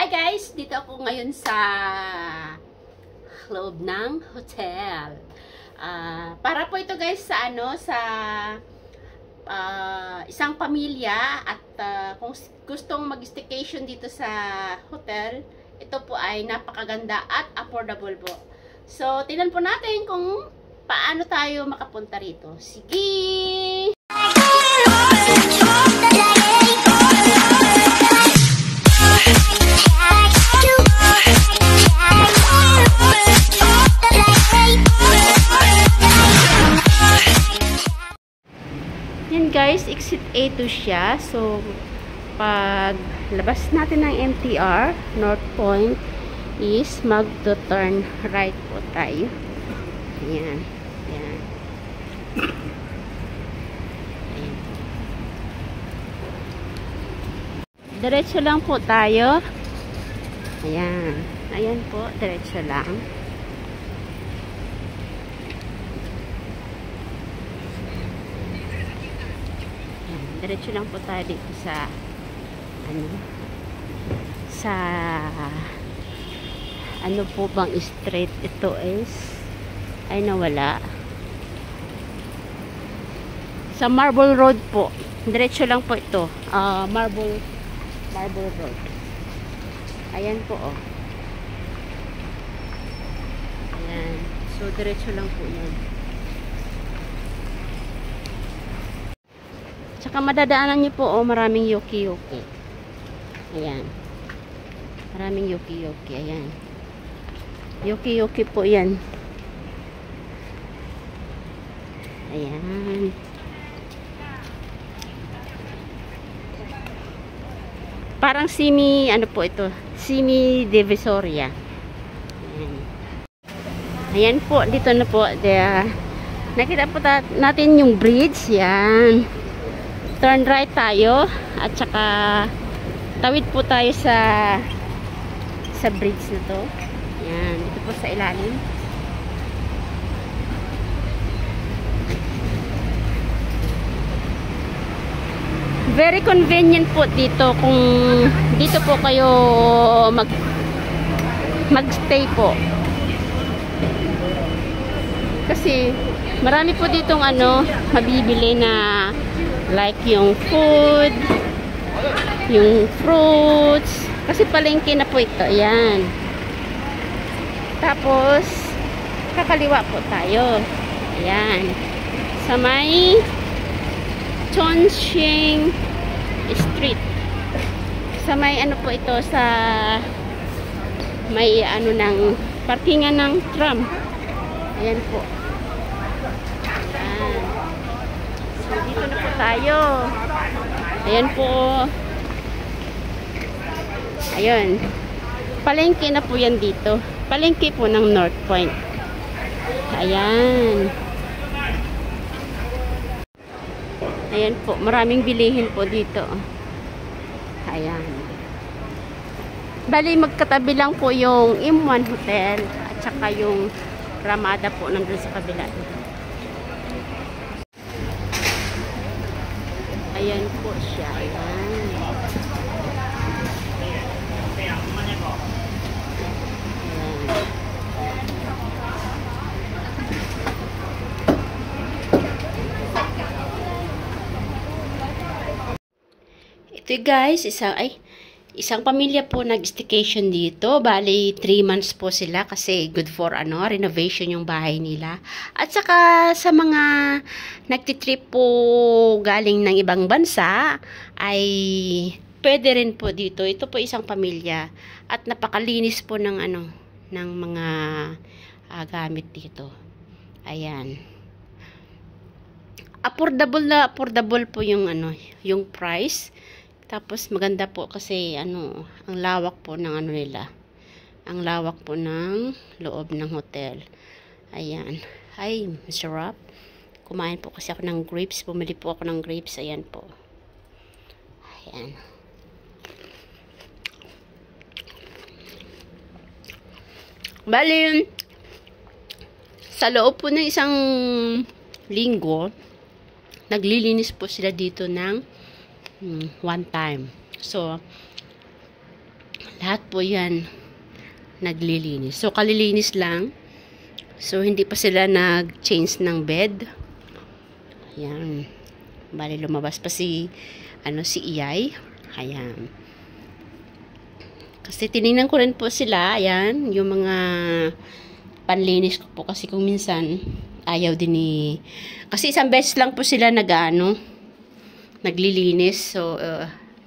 Hi guys! Dito ako ngayon sa loob ng hotel. Para po ito guys sa isang pamilya at kung gustong mag-staycation dito sa hotel, ito po ay napakaganda at affordable po. So, tingnan po natin kung paano tayo makapunta rito. Sige! Yan guys, exit A2 siya. So, pag labas natin ng MTR, North Point, is mag-turn right po tayo. Ayan. Ayan. Ayan. Diretso lang po tayo. Ayan. Ayan po, diretso lang. Diretso lang po tayo dito sa ano po bang street ito is ay nawala sa Marble Road po. Diretso lang po ito. Marble Road. Ayan po oh. Ayan. So diretso lang po 'yan. Tsaka madadaanan niyo po oh, maraming yoki-yoki. Ayan. Maraming yoki-yoki. Ayan. Yoki-yoki po yan. Ayan. Parang ano po ito? Semi-divisoria. Ayan. Ayan po. Dito na po. Nakita po natin yung bridge. Yan. Turn right tayo. At saka tawid po tayo sa bridge na to. Yan, dito po sa ilalim. Very convenient po dito kung dito po kayo magstay po. Kasi marami po ditong mabibili na like yung food, yung fruits, kasi palengke na po ito. Ayan. Tapos kakaliwa po tayo. Ayan. Sa may Chongqing Street. Sa may po ito sa may ng parkingan ng tram. Ayan po. Ayan. So dito na po tayo. Ayan po. Ayun. Palengke na po yan dito. Palengke po ng North Point. Ayan. Ayan po. Maraming bilihin po dito. Ayan. Bali, magkatabi lang po yung M1 Hotel at saka yung Ramada po nandun sa kabila. Ayan po siya. Ayan. Ito guys, isang pamilya po nag-staycation dito. Bali, 3 months po sila kasi good for renovation yung bahay nila. At saka sa mga nagtitrip po galing ng ibang bansa, ay pwede rin po dito. Ito po isang pamilya at napakalinis po ng ng mga gamit dito. Ayan. Affordable po yung yung price. Tapos maganda po kasi ang lawak po ng nila. Ang lawak po ng loob ng hotel. Ayan. Ay, masarap. Kumain po kasi ako ng grapes. Bumili po ako ng grapes. Ayan po. Ayan. Bali, sa loob po ng isang linggo, naglilinis po sila dito ng one time. So, Lahat po yan naglilinis. So, kalilinis lang. So, hindi pa sila nag-change ng bed. Ayan. Bali, lumabas pa si Iyay. Ayan. Kasi tinignan ko rin po sila. Ayan. Yung mga panlinis ko po. Kasi kung minsan, ayaw din ni... Kasi isang beses lang po sila naglilinis. So,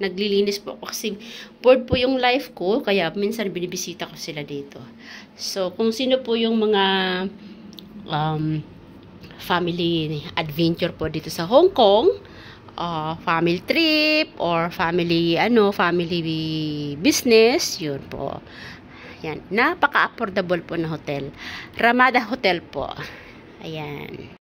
naglilinis po ako kasi bored po yung life ko, kaya minsan binibisita ko sila dito. So, kung sino po yung mga family adventure po dito sa Hong Kong, family trip, or family business, yun po. Yan, napaka-affordable po na hotel. Ramada Hotel po. Ayan.